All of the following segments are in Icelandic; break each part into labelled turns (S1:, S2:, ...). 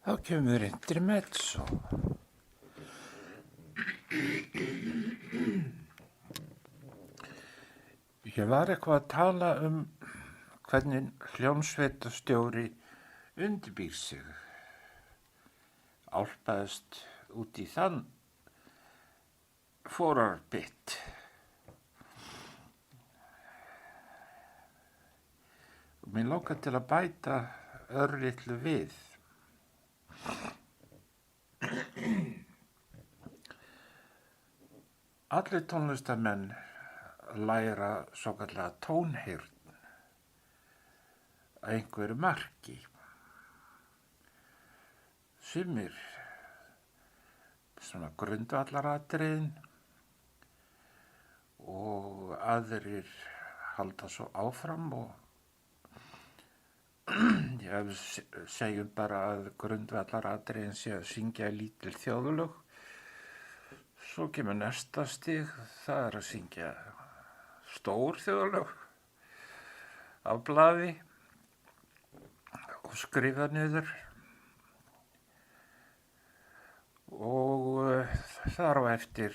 S1: Þá kemur intermezzo. Ég var eitthvað að tala hvernig hljómsveitarstjóri undirbýr sig. Álpaðist út í þann forarbitt. Mér langar til að bæta örlitlu við. Allir tónlistamenn læra svokallaða tónheyrn að einhverju marki. Sumir svona grundvallaratriðin og aðrir halda svo áfram og við segjum bara að grundvallaratriðin sé að syngja lítil þjóðlög. Svo kemur næsta stig, það er að syngja stór þjóðlög af blaði og skrifa niður. Og þar á eftir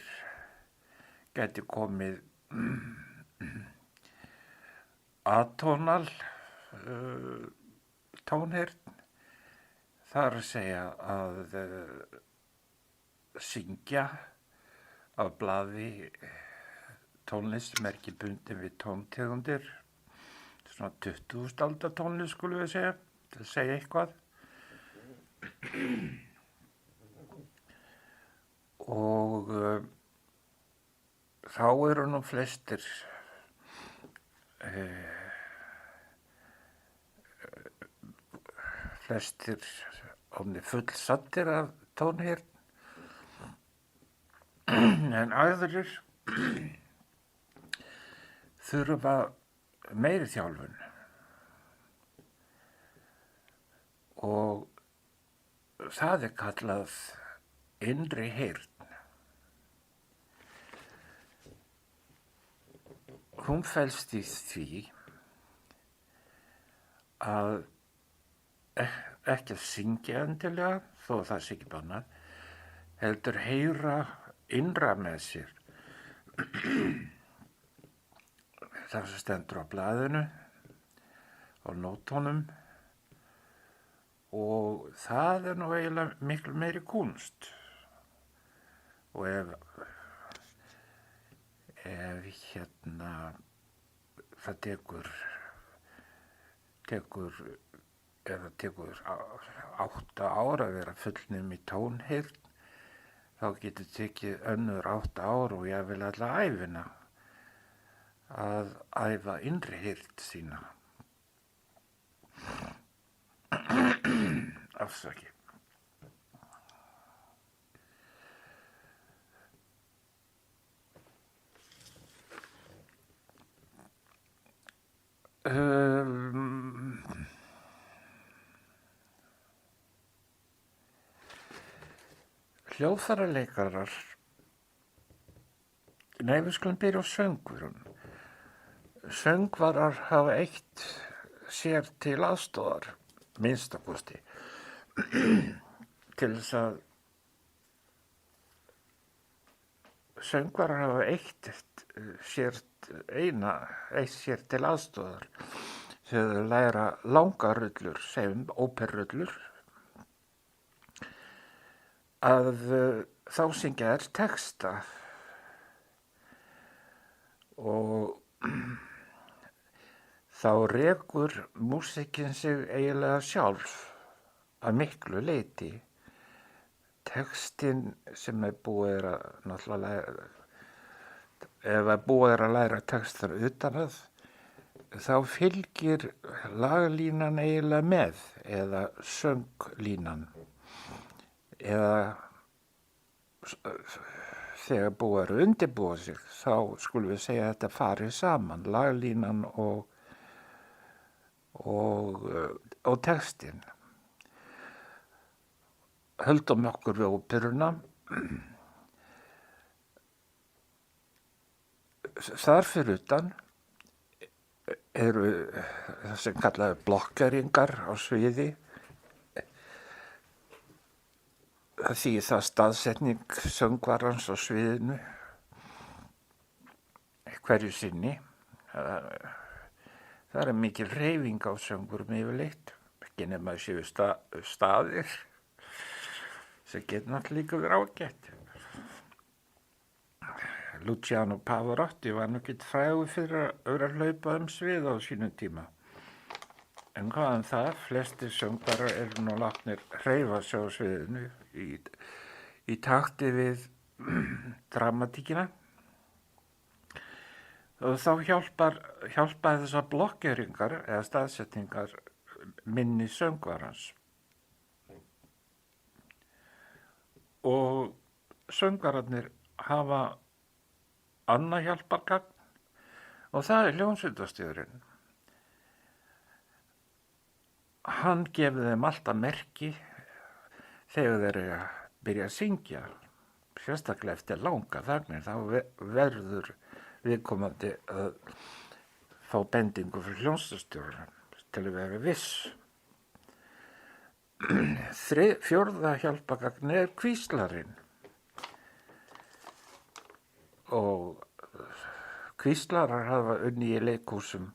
S1: gæti komið atónal tónheyrn. Það er að segja að syngja af blaði tónlist sem er ekki bundin við tóntegundir. Svona 20. aldar tónlist skulum við segja, til að segja eitthvað. Og þá eru nú flestir orðnir fullsaddir af tónheyrn, en aðrir þurfa meiri þjálfun og það er kallað innri heyrn. Hún felst í því að ekki að syngja endilega, þó það sé ekki bannað, heldur heyra innra með sér. Það sem stendur á blaðinu, á nótunum, og það er nú eiginlega miklu meiri kúnst. Og ef það tekur 8 ár að vera fullnum í tónheyrn, þá getur tekið önnur 8 ár og jafnvel alla ævina að æfa innri heyrn sína. Afsakið. Hljóðfæraleikarar, við skulum byrja á söngvurum. Söngvarar hafa eitt sér til aðstoðar, minnstakosti, til þess að söngvarar hafa eitt sér til aðstoðar þegar þau læra langar rullur, segjum óperurullur, að þá syngja þær texta og þá rekur músíkin sig eiginlega sjálf að miklu leyti. Textin sem búið að náttúrulega ef búið að læra textar utan að, þá fylgir laglínan eiginlega með eða sönglínan. Eða þegar búið að undirbúa sig, þá skulum við segja að þetta farið saman, laglínan og textin. Höldum okkur við óperuna. Þar fyrir utan eru það sem kallaði blokkeringar á sviði því það staðsetning söngvarans á sviðinu hverju sinni. Það er mikil hreyfing á söngurum yfirleitt, ekki nema að séu staðir sem getur náttúrulega líka verið ágætt. Luciano Pavarotti var nú ekki frægur fyrir að vera að hlaupa svið á sínum tíma. En hvaðan það, flestir söngvarar eru nú látnir hreyfa sig á sviðinu í takti við dramatíkina. Og þá hjálpa þessar blokkeringar eða staðsetningar minni söngvarans. Og söngvararnir hafa annað hjálpargagn og það er hljómsveitarstjórinn. Hann gefur þeim alltaf merki þegar þeir eru að byrja að syngja, sérstaklega eftir langa þagnir, þá verður viðkomandi að fá bendingu fyrir hljómsveitarstjórann til að vera viss. Fjórða hjálpargagn er hvíslarinn. Og hvíslarar hafa unnið í leikhúsum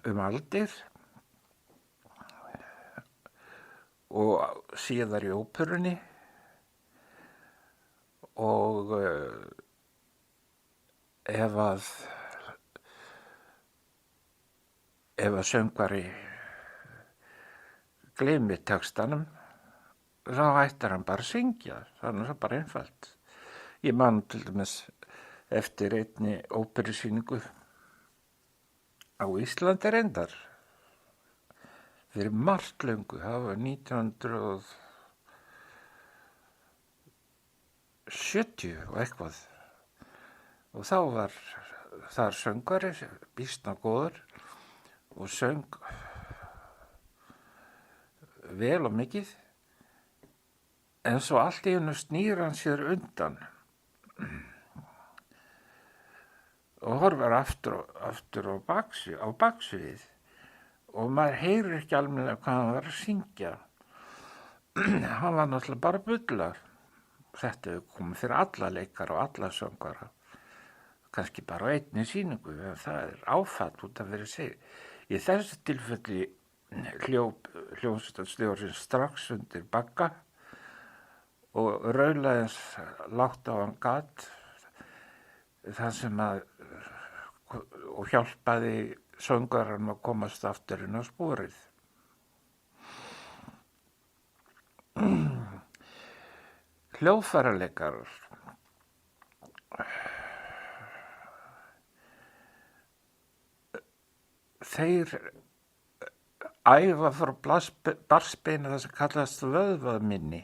S1: aldir og síðar í óperunni og ef að söngvari gleymir textanum þá hættir hann bara að syngja, þannig að það er bara einfalt. Ég man til dæmis eftir einni óperusýningu á Íslandi reyndar fyrir margt löngu, það var 1970 og eitthvað. Og þá var þar söngvari, býsna góður og söng vel og mikið, en svo allt í einu snýr hann sér undan og horfir aftur á baksvið og maður heyrir ekki almennilega hvað hann var að syngja. Hann var náttúrulega bara bullar. Þetta hefur komið fyrir alla leikara og alla söngvara, kannski bara á einni sýningu, en það er áfall út af fyrir sig. Í þessu tilfelli hljóp hljómsveitarstjórinn strax undir bagga og raulaði eins lágt á hann gat þar sem og hjálpaði söngvaranum að komast aftur inn á sporið. Hljóðfæraleikarar þeir æfa frá barnsbeini það sem kallast vöðvaminni,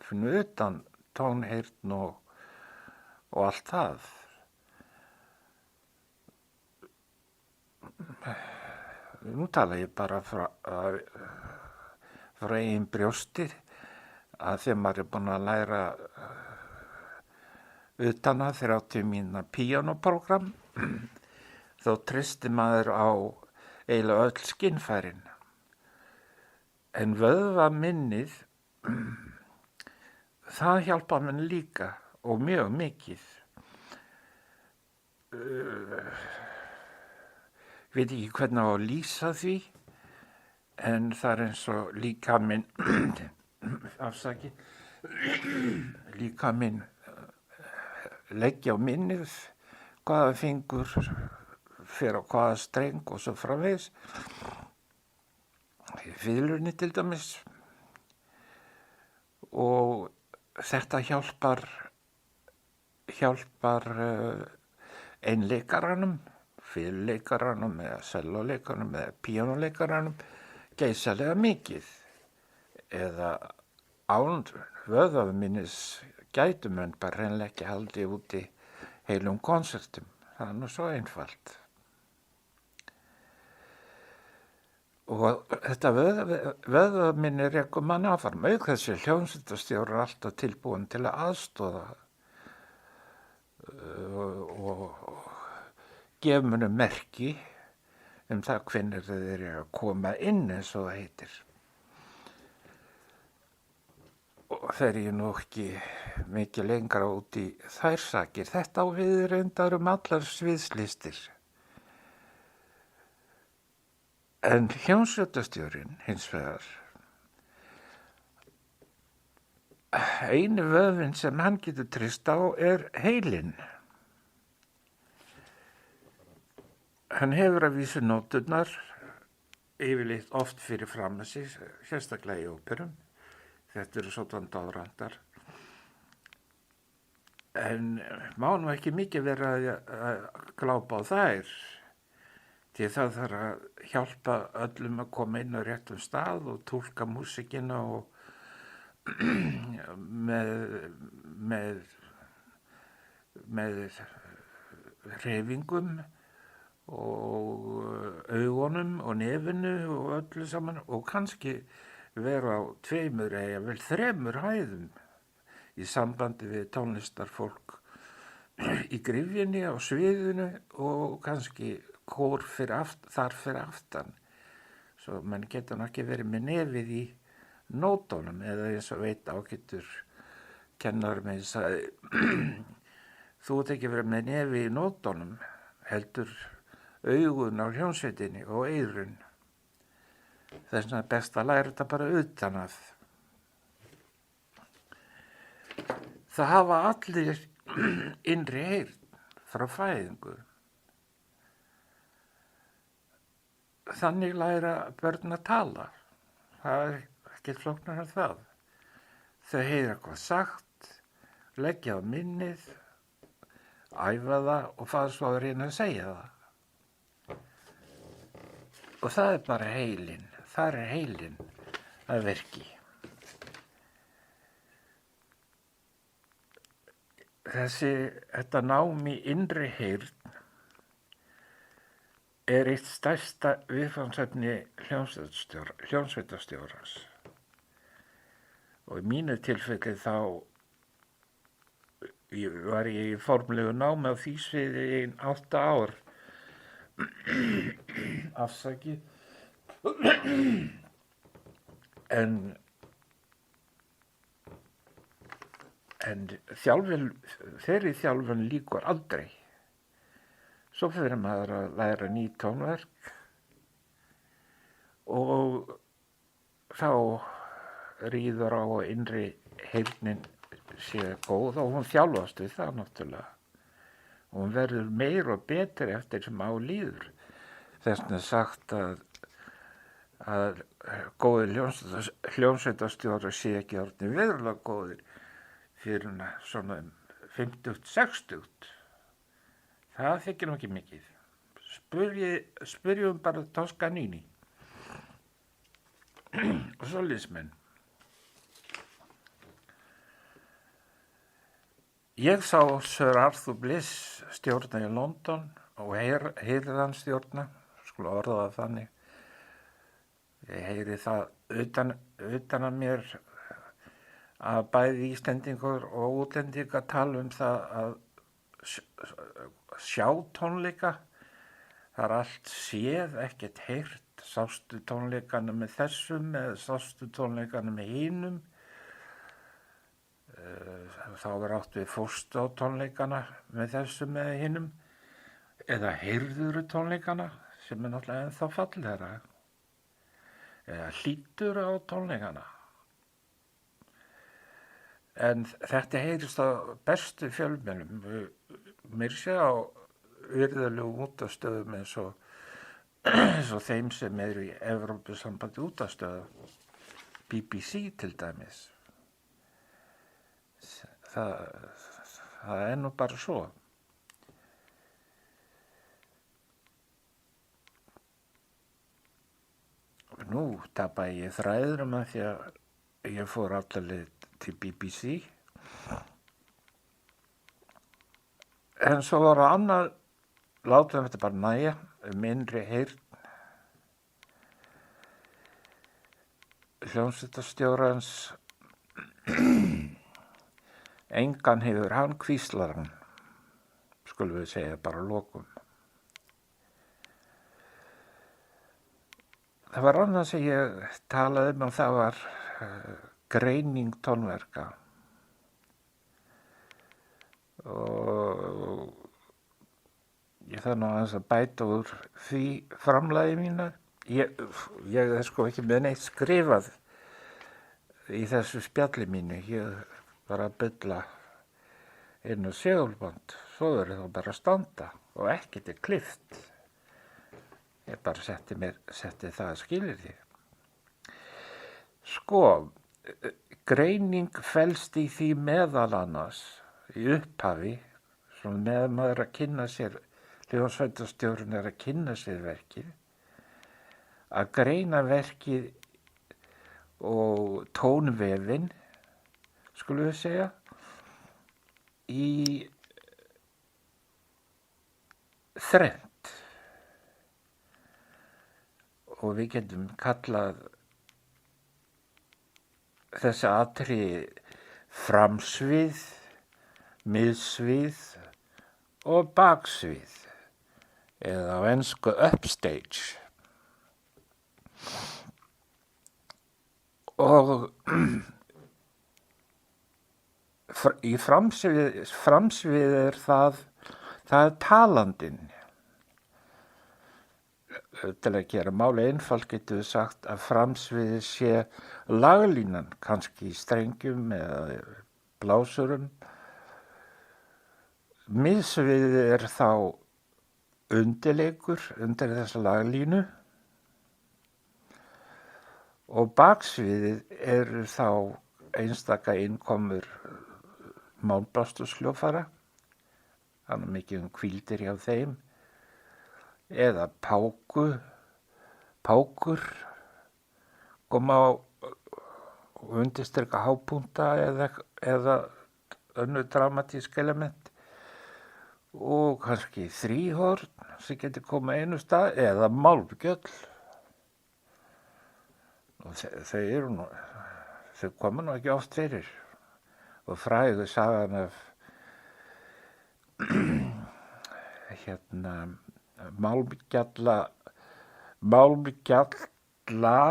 S1: fyrir utan tónheyrn og allt það. Nú tala ég bara frá eigin brjósti að þegar maður er búin að læra utan að 30 mínútna píanóprogram þá treysti maður á eiginlega öll skynfærin. En vöðvaminnið, það hjálpa mann líka og mjög mikið. Ég veit ekki hvernig á að lýsa því, en það er eins og líkaminn, líkaminn leggja á minnið, hvaða fingur fer á hvaða streng og svo framvegis. Fiðlunni til dæmis. Og þetta hjálpar einleikaranum, fiðluleikaranum eða sellóleikaranum eða píanóleikaranum geysilega mikið. Eða án vöðvaminnis gætu menn bara hreinlega ekki haldið úti heilum konsertum. Það er nú svo einfalt. Og þetta vöðvaminni rekur mann áfram. Auk þessi hljómsveitarstjórar er alltaf tilbúin til að aðstoða og gefa mönnum merki það hvenær þeir eru að koma inn eins og það heitir. fer ég nú ekki mikið lengra út í þær sakir. Þetta á við reyndar allar sviðslistir. En hljómsveitarstjórinn hins vegar, einu vöðvinn sem hann getur treyst á heilinn. Hann hefur að vísu nóturnar yfirleitt oft fyrir fram að sig, sérstaklega í óperum. Þetta eru svona dáðrandar. En má nú ekki mikið vera að glápa á þær, því það þarf að hjálpa öllum að koma inn á réttum stað og túlka músíkina og með hreyfingum og augunum og nefinu og öllu saman og kannski vera á 2 eða vel 3 hæðum í sambandi við tónlistarfólk í gryfjunni á sviðinu og kannski kór þar fyrir aftan. Svo mann getur nú ekki verið með nefið í nótunum eða eins og veit ágætur kennar með þess að þú ert ekki verið með nefið í nótunum, heldur augun á hljómsveitinni og eyrun. Þess vegna er best að læra þetta bara utan að. Það hafa allir innri heyrn frá fæðingu. Þannig læra börn að tala. Það er ekkert flóknara en það. Þau heyra hvað sagt, leggja á minnið, æfa það og fara svo að reyna að segja það. Og það er bara heilinn. Það er heilinn að verki. Þetta nám í innri heyrn er eitt stærsta viðfangsefni hljómsveitarstjórans. Og í mínu tilfelli þá var ég í formlegu námi á því sviði í 8 ár. Afsakið. En þeirri þjálfun lýkur aldrei. Svo fyrir maður að læra ný tónverk og þá ríður á að innri heyrnin sé góð og hún þjálfast við það náttúrulega. Og hún verður meir og betri eftir sem á líður. Þess vegna er sagt að góðir hljómsveitarstjórar sé ekki orðnir verulega góðir fyrir svona 50-60. Það þykir nú ekki mikið. Spyrjum bara Toscanini og svoleiðismenn. Ég sá Sir Arthur Bliss stjórna í London og heyrði hann stjórna, skulu orða það þannig. Ég heyri það utan að mér að bæði Íslendingur og útlendingar tala það að sjá tónleika. Það er allt séð, ekkert heyrt. Sástu tónleikana með þessum eða sástu tónleikana með hinum. Þá er átt við fórstu á tónleikana með þessum eða hinum. Eða heyrðuru tónleikana sem er náttúrulega ennþá fallegra. Eða hlýtur á tónleikana. En þetta heyrist á bestu fjölmiðlum. Mér sé á virðulegum útvarpsstöðum eins og þeim sem eru í Evrópusambandi útvarpsstöðum, BBC til dæmis. Það er nú bara svo. Nú tapaði ég þræðurum að því að ég fór allaveg til BBC. En svo var það annað, látum þetta bara nægja, innri heyrn. Hljómsveitarstjórans, engan hefur hann hvíslar hann, skulum við segja bara lokum. Það var annað sem ég talaði og það var greining tónverka og ég þarf nú aðeins að bæta úr því framlagi mínu. Ég er sko ekki með neitt skrifað í þessu spjalli mínu. Ég bara að bylla einu segulband, svo verður þá bara að standa og ekkert klippt. Ég bara setti það að skilyrði. Sko, greining felst í því meðal annars í upphafi, svona með maður að kynna sér, hljómsveitarstjórinn að kynna sér verkið, að greina verkið og tónvefinn, skulum við segja, í þrennt. Og við getum kallað þessi atriði framsvið, miðsvið og baksvið, eða á ensku upstage. Og í framsvið er það er talandinn. Til að gera máli einfalt getum við sagt að framsviðið sé laglínan, kannski í strengjum eða blásurum. Miðsviðið er þá undirleikur undir þessa laglínu og baksviðið eru þá einstaka innkomur málblásturshljóðfæra, þannig mikið hvíldir hjá þeim, eða pákur koma á og undirstrika hápunta eða önnur dramatísk element og kannski þríhorn sem getur komið einu stað eða málmgjöll. Og þau koma nú ekki oft fyrir og frægu sagan af málmgjalla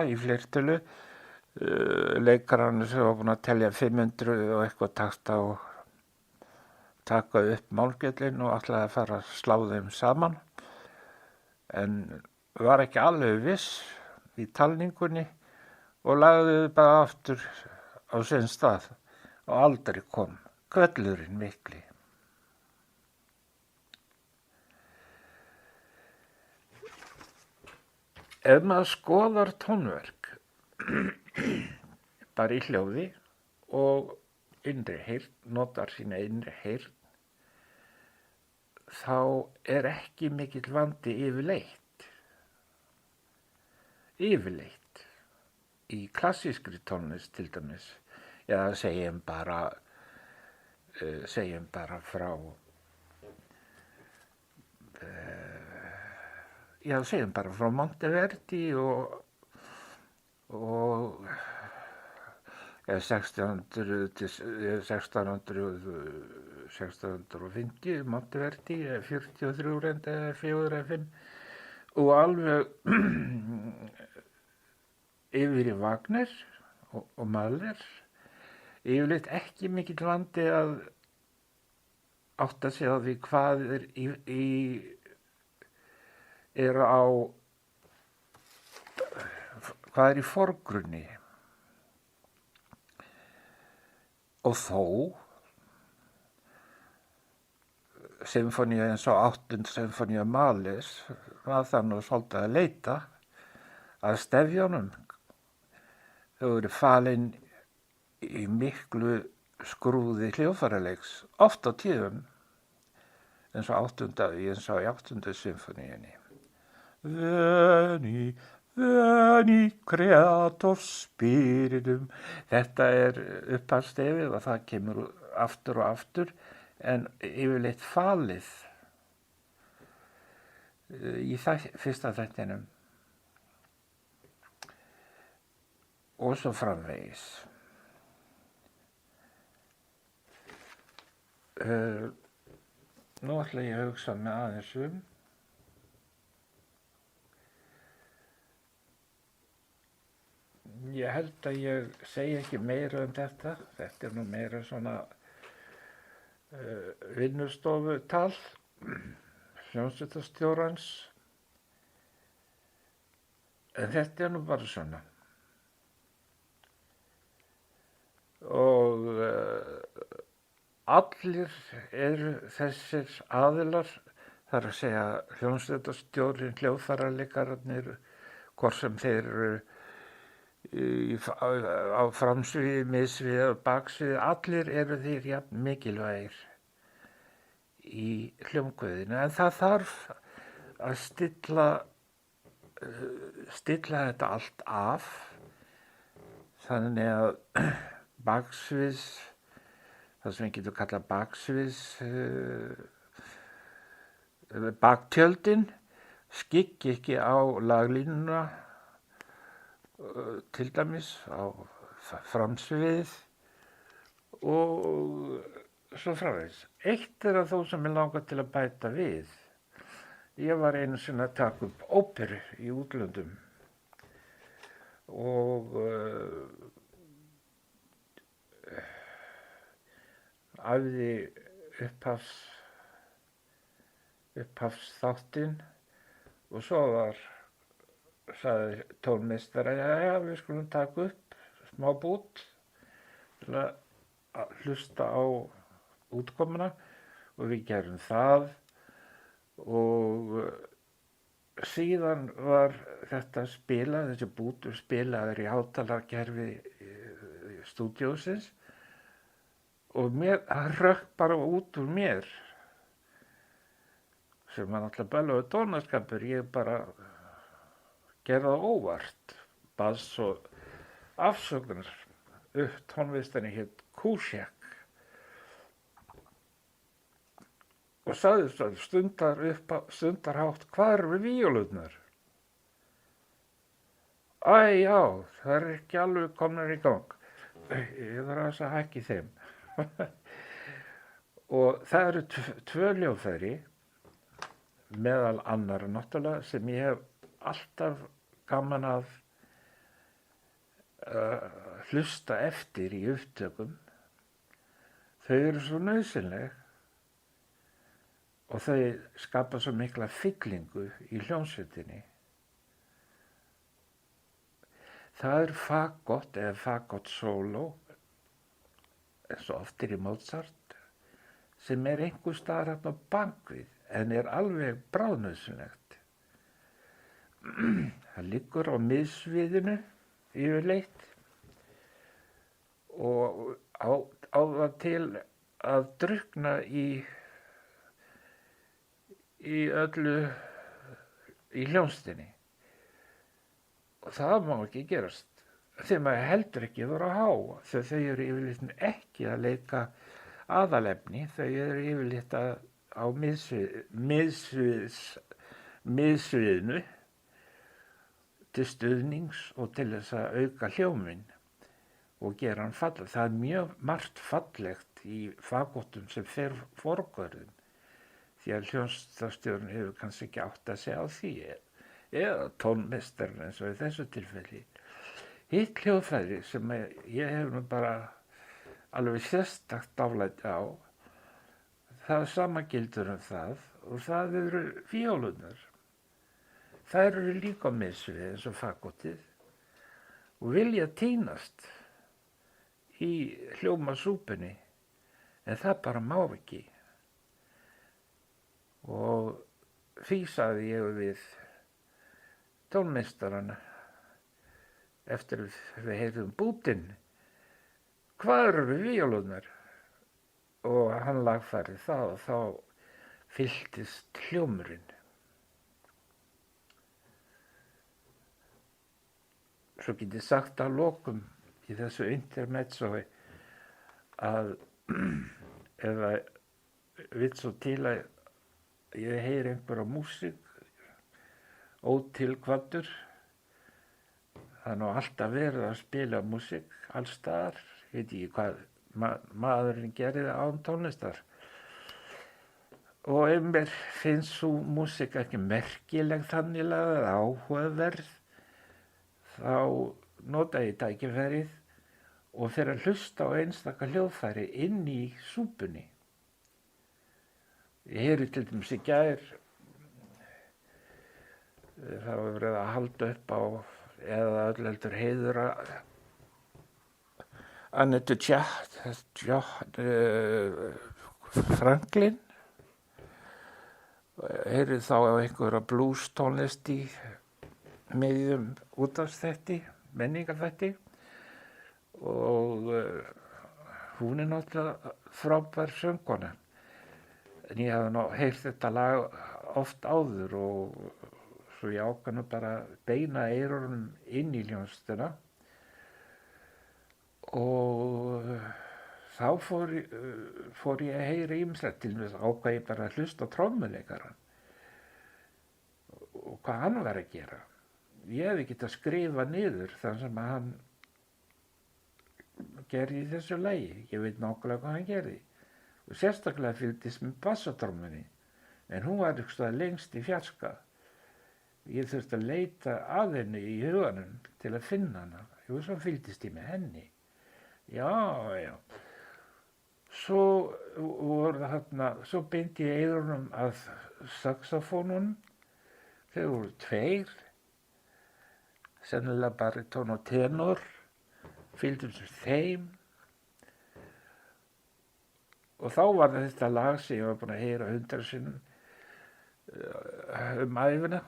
S1: í fleirtölu, leikarann sem var búinn að telja 500 og eitthvað takta og taka upp málmgjöllin og ætlaði að fara að slá þeim saman en var ekki alveg viss í talningunni og lagði þau bara aftur á sinn stað og aldrei kom hvellurinn mikli. Ef maður skoðar tónverk bara í hljóði og innri heyrn, notar sína innri heyrn, þá er ekki mikill vandi yfirleitt. Í klassískri tónlist til dæmis, eða segjum bara frá Monteverdi og 1650 Monteverdi, 43 reyndar eða 4 eða 5 og alveg yfir í Wagner og Mahler. Yfirleitt ekki mikill vandi að átta sig á því hvað er í forgrunni. Og þó symfónía eins og 8. symfónía Mahlers var þannig svolítið að leita að stefjunum. Þau eru falin í miklu skrúði hljóðfæraleiks, oft á tíðum, eins og í 8. symfóníunni. Veni creator spiritum. Þetta er upphafsstefið og það kemur aftur og aftur, en yfirleitt falið í fyrsta þættinum og svo framvegis. Nú ætla ég að hugsa mig aðeins ég held að ég segi ekki meira þetta. Þetta nú meira svona vinnustofutal hljómsveitarstjórans. En þetta nú bara svona. Og allir eru þessir aðilar, þar að segja hljómsveitarstjórinn, hljóðfæralekararnir, hvort sem þeir eru á framsviði, miðsviði og baksviði, allir eru þeir jafn mikilvægir í hljómkvæðinu. En það þarf að stilla þetta allt af, þannig að baksviðs, það sem við getum kallað baksviðs, baktjöldin, skikki ekki á laglínuna, til dæmis á framsviðið og svo framvegis. Eitt að þó sem ég langar til að bæta við. Ég var einu sinni að taka upp óperu í útlöndum og æfði upphafsþáttinn og svo sagði tónmeistari, já, við skulum taka upp smá bút til að hlusta á útkomuna og við gerum það og síðan var þetta spilað, þessi bútur spilaður í hátalarkerfi stúdíósins og það rökk bara út úr mér sem var náttúrulega bölvaður tónaskapur. Ég bara gerði það óvart, bað svo afsökunar. Tónlistinni hét Kúsjak og sagði svo stundarhátt, hvað eru víólurnar? Æ, já, það er ekki alveg komnar í gang. Ég þarf að hækka í þeim. Og það eru tvö hljóðfæri, meðal annarra náttúrulega, sem ég hef alltaf gaman að hlusta eftir í upptökum. Þau eru svo nauðsynleg og þau skapa svo mikla fyllingu í hljómsveitinni. Það er fagott eða fagott sóló, eins og oft í Mozart, sem einhver staðar þarna á bakvið, en alveg bráðnauðsynlegt. Það liggur á miðsviðinu yfirleitt og á það til að drukkna í öllu í hljómsveitinni. Og það má ekki gerast. Þegar maður heldur ekki að vera há, þegar þau eru yfirleitt ekki að leika aðalefni, þau eru yfirleitt á miðsviðinu til stuðnings og til þess að auka hljóminn og gera hann falleg. Það er mjög margt fallegt í fagottum sem fer forgörðum, því að hljómsveitarstjórinn hefur kannski ekki átt að segja á því, eða tónmeistarinn eins og í þessu tilfelli. Hitt hljóðfæri sem ég hef nú bara alveg sérstakt dálæti á, það sama gildur það og það eru víólurnar. Þær eru líka á miðsviði eins og fagottið og vilja týnast í hljómasúpunni, en það bara má ekki. Og því sagði ég við tónmeistarann eftir við heyrðum bútinn, hvað eru víólurnar? Og hann lagfærði það og þá fylltist hljómurinn. Svo get ég sagt að lokum í þessu intermezzoi að ef það vill svo til að ég heyri einhverja músík ótilkvaddur, það er nú alltaf verið að spila músík alls staðar, ég veit ekki hvað maðurinn gerir án tónlistar. Og ef mér finnst svo músík ekki merkileg þannig eða áhugaverð, þá nota ég tækifærið og fer að hlusta á einstaka hljóðfæri inn í súpunni. Ég heyri til dæmis í gær, það var verið að halda upp á, eða öll heldur heiðra Annette Franklin. Heyrið þá á einhverja blues tónlist í miðjum útvarpsþætti, menningarþætti, og hún náttúrulega frábær söngkona. En ég hafði heyrt þetta lag oft áður og svo ég ákvað bara að beina eyrunum inn í hljómsveitina og þá fór ég að heyra ýmislegt, til þess ákvað ég bara að hlusta á trommuleikarann og hvað hann var að gera. Ég hefði getað skrifa niður það sem að hann gerði í þessu lagi. Ég veit nákvæmlega hvað hann gerði. Og sérstaklega fylgdist með bassatrommunni, en hún var eitthvað lengst í fjarska. Ég þurfti að leita að henni í huganum til að finna hana. Jú, svo fylgdist ég með henni. Já. Svo voru þarna, svo beindi ég eyrunum að saxofónunum. Þau voru 2, sennilega baritón og tenor, fylgdist þeim. Og þá var þetta lag sem ég var búin að heyra 100 sinnum ævina.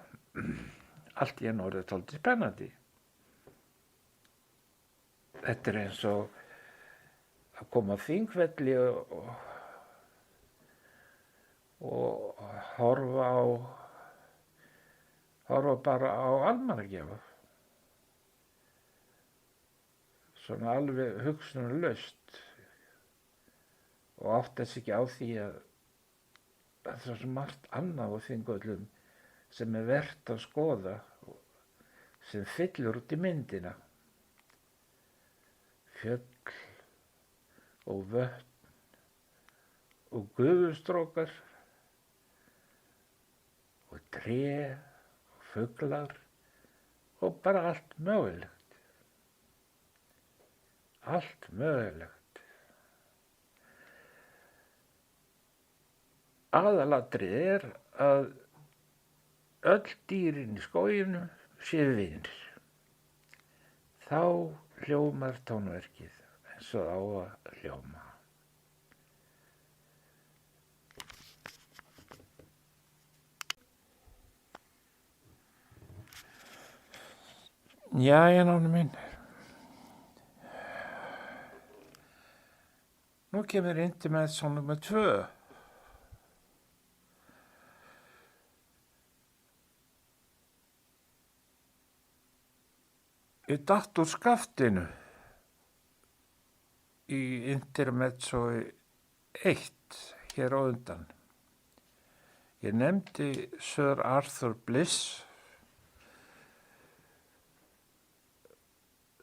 S1: Allt í einu orðið svolítið spennandi. Þetta eins og að koma á Þingvelli og horfa bara á almannagjafa. Svona alveg hugsunarlaust. Og átti þess ekki á því að það er svo margt annað á Þingvöllum sem vert að skoða, sem fyllur út í myndina. Fjöll og vötn og gufustrókar og tré og fuglar og bara allt mögulegt. Allt mögulegt. Aðalatriðið að öll dýrin í skóginum séu vinir. Þá hljómar tónverkið eins og á að hljóma. Jæja, nánu mín. Nú kemur Intermezzo númer 2. Ég datt úr skaftinu í Intermezzo 1 hér á undan. Ég nefndi Sir Arthur Bliss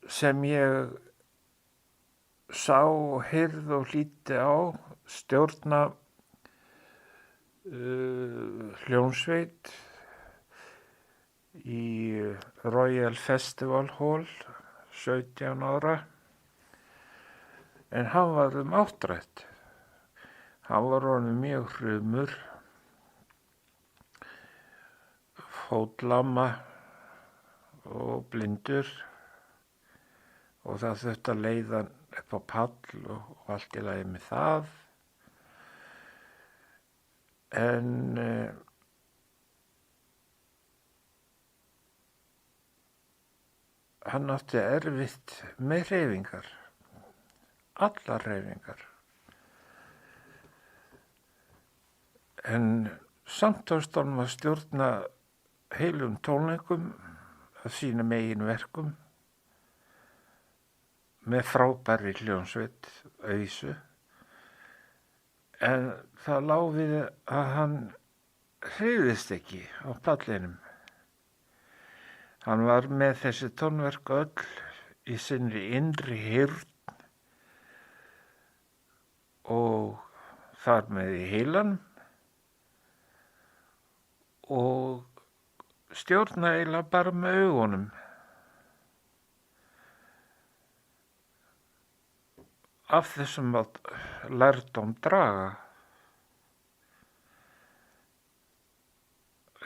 S1: sem ég sá, heyrði og hlýddi á stjórna hljómsveit í Royal Festival Hall 17 ára, en hann var áttrætt. Hann var orðinn mjög hrumur, fótlamma og blindur, og það þurfti að leiða hann upp á pall og allt í lagi með það. En hann átti erfitt með hreyfingar, allar hreyfingar. En samt tókst honum að stjórna heilum tónleikum af sínum eigin verkum með frábærri hljómsveit, Ausu. En það lá við að hann hreyfðist ekki á pallinum. Hann var með þessi tónverk öll í sinni innri heyrn og þar með í heilanum og stjórna eiginlega bara með augunum. af þessum að lærdóm draga.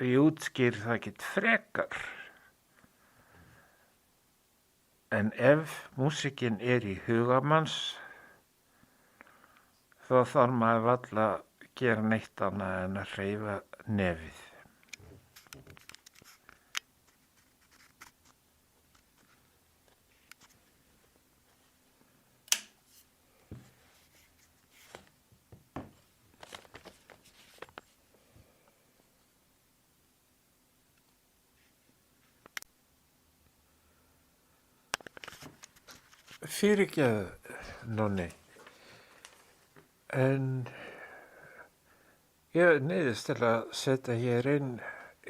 S1: Ég útskýr það ekkert frekar. En ef músíkin í hugamanns, þá þarf maður varla að gera neitt annað en að hreyfa nefið. Fyrirgeðu, Nonni, en ég neyðist til að setja hér inn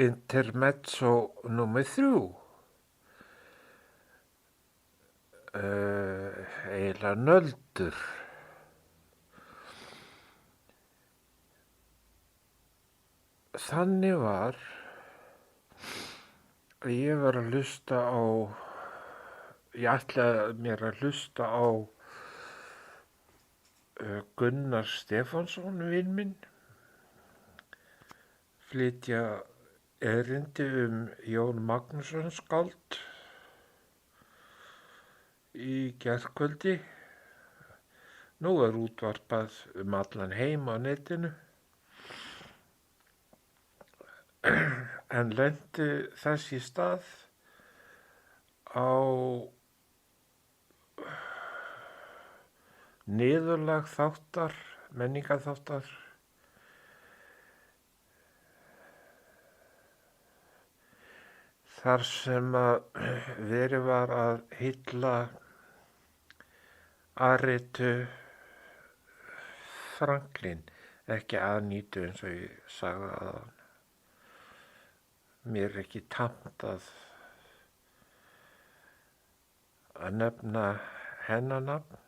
S1: intermezzo númer 3. Eiginlega nöldur. Þannig var að ég var að hlusta á, ég ætlaði mér að hlusta á Gunnar Stefánsson, vin minn, flytja erindi Jón Magnússon skáld í gærkvöldi. Nú útvarpað allan heim á netinu. En lenti þess í stað á niðurlag þáttar, menningarþáttar, þar sem að verið var að hylla Arethu Franklin, ekki Anítu eins og ég sagði áðan. Mér ekki tamt að nefna hennar nafn,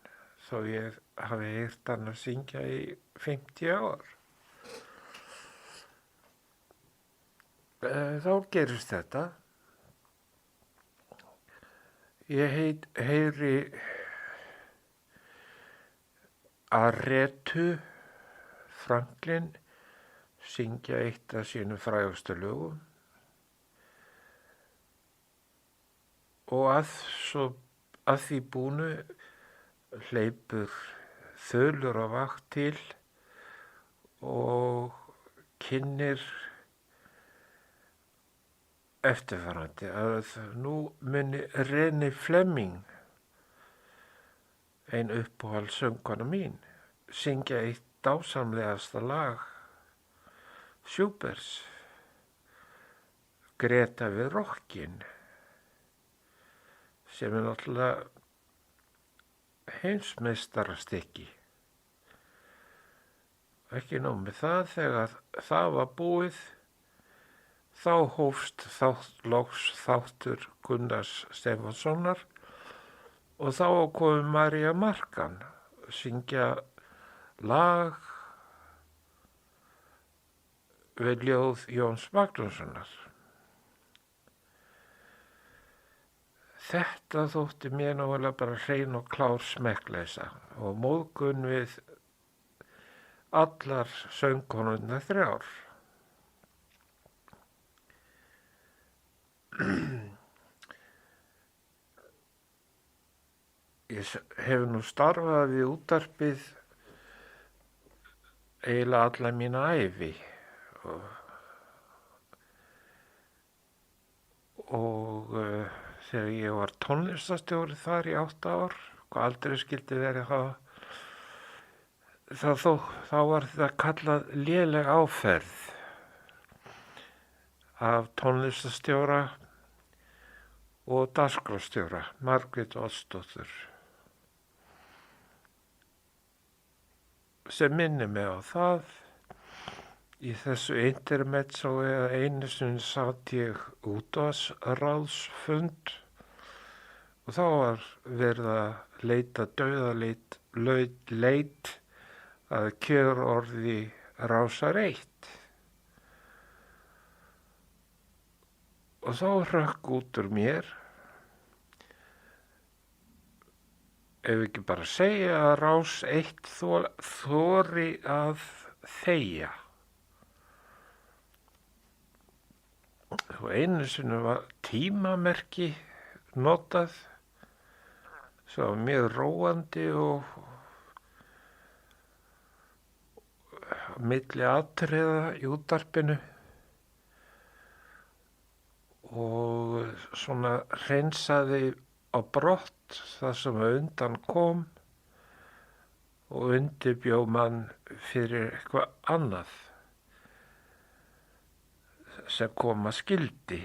S1: þó ég hafi heyrt hann að syngja í 50 ár. Þá gerist þetta. Ég heyri Arethu Franklin syngja eitt af sínum frægustu lögum og að því búnu hleypur Þulur á vakt til og kynnir eftirfarandi að nú muni Renée Fleming, ein uppáhaldssöngkona mín, syngja eitt dásamlegasta lag Schuberts, Greta við rokkinn, sem náttúrulega heimsmeistarastykki. Ekki nóg með það, þegar það var búið, þá hófst loks þáttur Gunnars Stefánssonar og þá kom María Markan syngja lag við ljóð Jóns Magnússonar. Þetta þótti mér náttúrulega bara hrein og klár smekkleysa og móðgun við allar söngkonurnar 3. Ég hef nú starfað við útvarpið eiginlega alla mína ævi og þegar ég var tónlistarstjóri þar í 8 ár, hvað aldrei skyldi verið þá var þetta kallað léleg áferð af tónlistarstjóra og dagskrárstjóra, Margrét Oddsdóttur, sem minnir mig á það. Í þessu intermezzo eða einu sinni satt ég útvarpsráðsfund og þá var verið að leita dauðaleit að kjörorði Rásar 1. Og þá hrökk út úr mér ef ekki bara segja að Rás 1 þori að þegja. Og einu sinni var tímamerki notað, svo mjög róandi og milli atriða í útvarpinu og svona hreinsaði á brott það sem undan kom og undirbjó mann fyrir eitthvað annað sem koma skildi.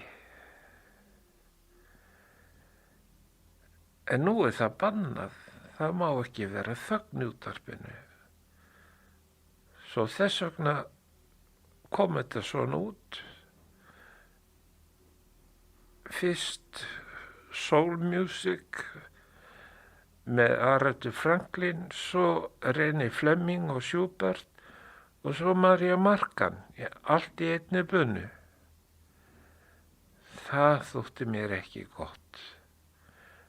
S1: En nú það bannað, það má ekki vera þögn í útvarpinu. Svo þess vegna kom þetta svona út. Fyrst soul music með Aretha Franklin, svo René Fleming og Schubert og svo Maria Markan, allt í einni bunnu. Það þótti mér ekki gott.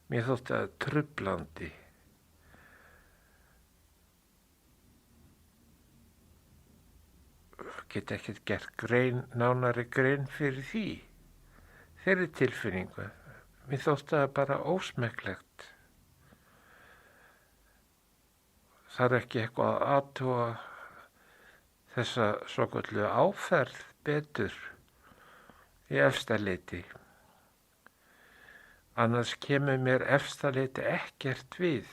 S1: Mér þótti það truflandi. Get ekkert gert nánari grein fyrir því, þeirri tilfinningu. Mér þótti það bara ósmekklegt. Það er ekki eitthvað að athuga þessa svokölluðu áferð betur í Efstaleiti. Annars kemur mér Efstaleiti ekkert við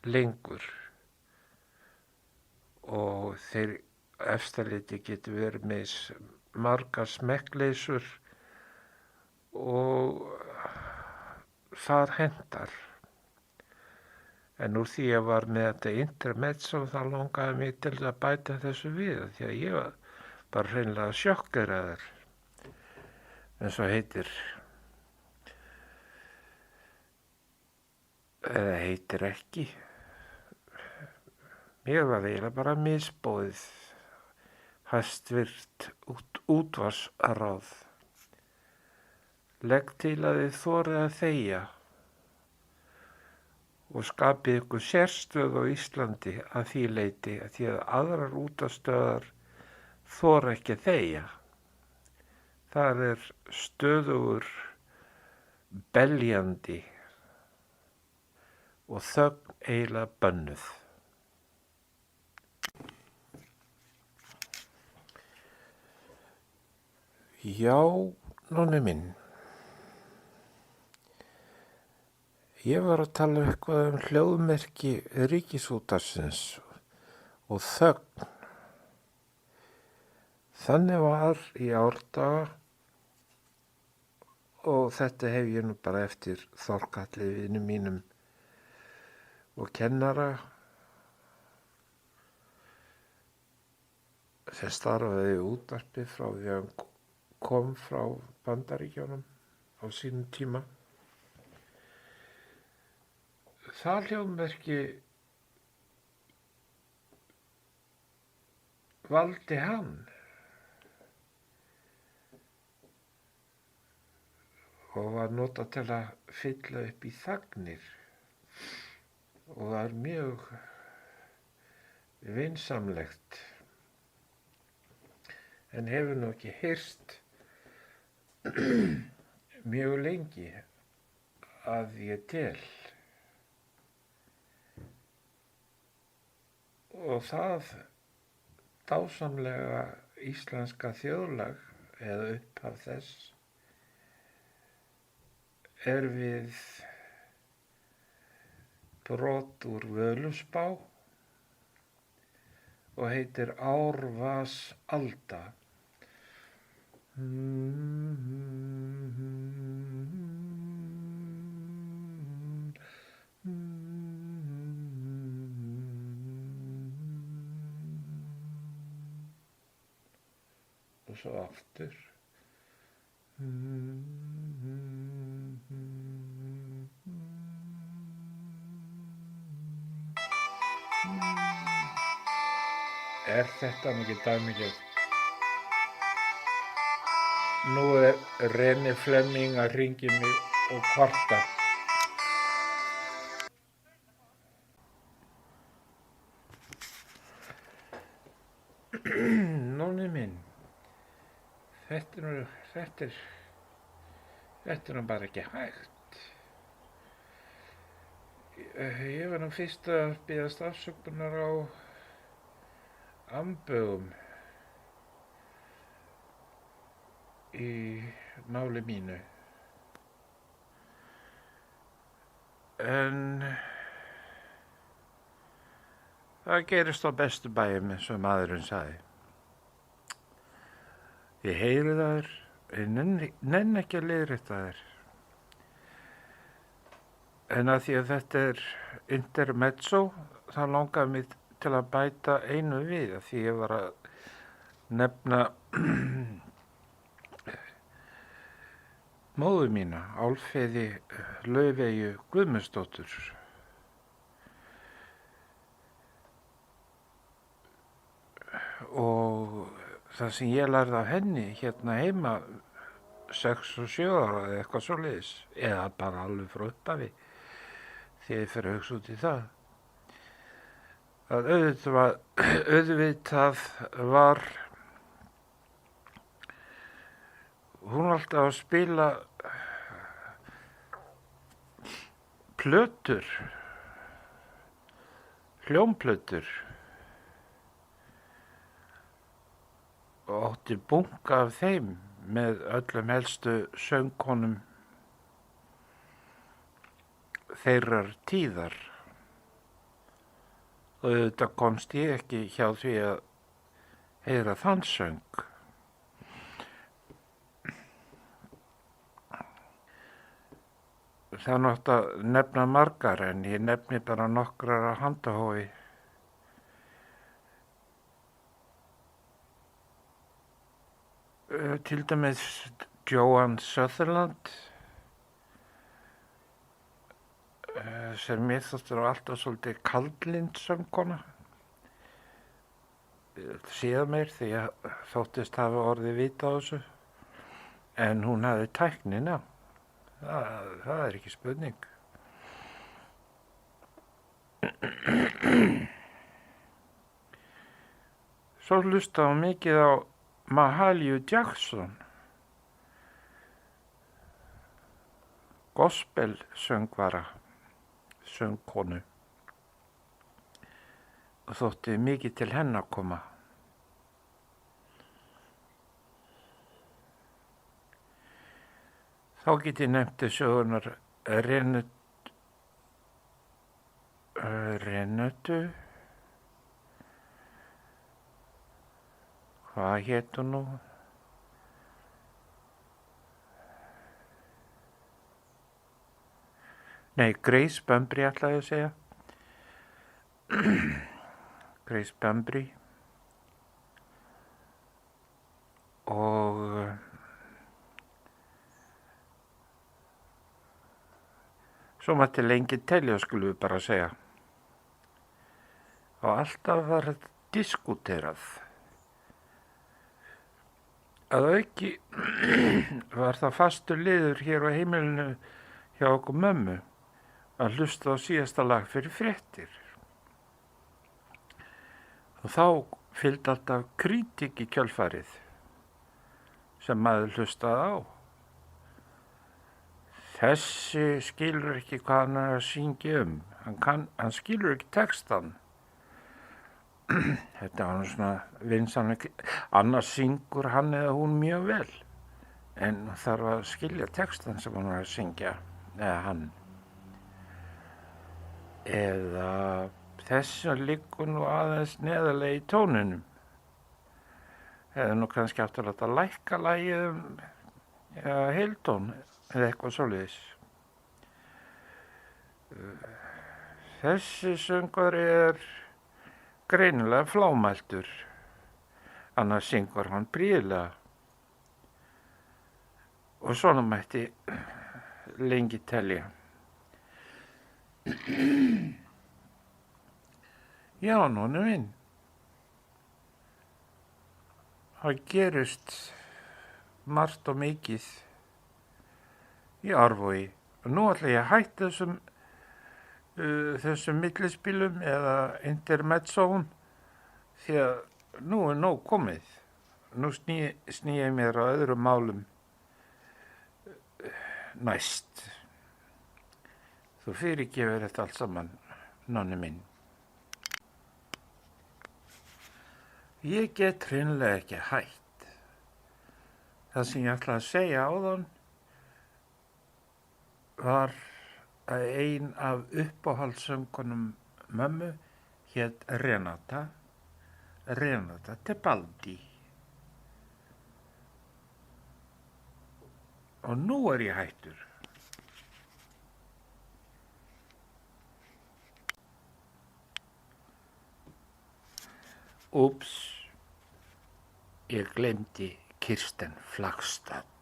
S1: lengur og þeir Efstaleiti getur verið með margar smekkleysur og það hentar. En úr því ég var með þetta intermezzo þá langaði mig til að bæta þessu við því að ég var bara hreinlega sjokkeraður, eins og heitir. Eða heitir ekki. Mér var eiginlega bara misboðið hæstvirt útvarpsráð. Legg til að þið þorið að þegja og skapið ykkur sérstöð á Íslandi að því leyti að því að aðrar útvarpsstöðvar þora ekki að þegja. Þar er stöðugur beljandi og þögn eiginlega bönnuð. Já, Nonni minn. Ég var að tala eitthvað hljóðmerki Ríkisútvarpsins og þögn. Þannig var í árdaga og þetta hef ég nú bara eftir Þorkalli vinum mínum og kennara sem starfaði í útvarpi frá því að hann kom frá Bandaríkjunum á sínum tíma. Það hljóðmerki valdi hann og var notað til að fylla upp í þagnir og var mjög vinsamlegt en hefur nú ekki heyrt mjög lengi að ég tel. Og það dásamlega íslenska þjóðlag eða upphaf þess er við brot úr Völuspá og heitir Árvasalda. Og svo aftur. Er þetta nú ekki dæmigerð? Nú er René Fleming að hringja mig og kvarta. þetta er nú bara ekki hægt. Ég var nú fyrst að biðjast afsökunar á ambögum í máli mínu. En það gerist á bestu bæjum eins og maðurinn sagði. Ég heyri þær, ég nenni ekki að leiðrétta þær. En að því að þetta er intermezzo, þá langaði mig til að bæta einu við, að því ég var að nefna móður mína, Álfheiði Laufeyju Guðmundsdóttur. Og það sem ég lærði af henni hérna heima 6 og 7 ára eða eitthvað svoleiðis, eða bara alveg frá upphafi, því ég fer að hugsa út í það. Að auðvitað var hún alltaf að spila plötur, hljómplötur, og átti bunga af þeim með öllum helstu söngkonum þeirrar tíðar. Og auðvitað komst ég ekki hjá því að heyra þann söng. Það nátt að nefna margar, en ég nefni bara nokkrar af handahófi. Til dæmis Joan Sutherland, sem mér þóttur alltaf svolítið kaldlynd söngkona. Síðan meir því að þóttist hafa orðið vita á þessu, en hún hafði tæknina. Það er ekki spurning. Svo hlustaði hún mikið á Mahalia Jackson, gospel söngvara, söngkonu, og þótti mikið til hennar koma. Þá get ég nefnt sögunar Renötu, hvað hét hún nú? Nei, Grace Bumbry ætlaði að segja. Grace Bumbry. Og svo mætti lengi telja, skulum við bara segja. Og alltaf var þetta diskuterað. Að auki var það fastur liður hér á heimilinu hjá okkur mömmu að hlusta á síðasta lag fyrir fréttir. Og þá fylgdi alltaf kritík í kjölfarið sem maður hlustaði á. Þessi skilur ekki hvað hann er að syngja um. Hann skilur ekki textan. Þetta var nú svona vinsamleg, annars syngur hann eða hún mjög vel, en þarf að skilja textan sem hann var að syngja, eða hann. Eða þessu liggur nú aðeins neðarlega í tóninum. Eða nú kannski aftur að lækka lagið eða heiltón, eða eitthvað svoleiðis. Þessi söngvari er greinilega flámæltur, annars syngur hann prýðilega. Og svona mætti lengi telja. Já, núna minn. Það gerist margt og mikið í Árvogi. Og nú ætla ég að hætta þessum millispilum eða intermezzoum, því að nú er nóg komið. nú sný ég mér á öðrum málum næst. Þú fyrirgefur þetta allt saman, Nonni minn. Ég get hreinlega ekki hætt. Það sem ég ætlaði að segja áðan var að ein af uppáhaldssöngunum mömmu hét Renata Tebaldi. Og nú er ég hættur. Úps, ég glemdi Kirsten Flagstad.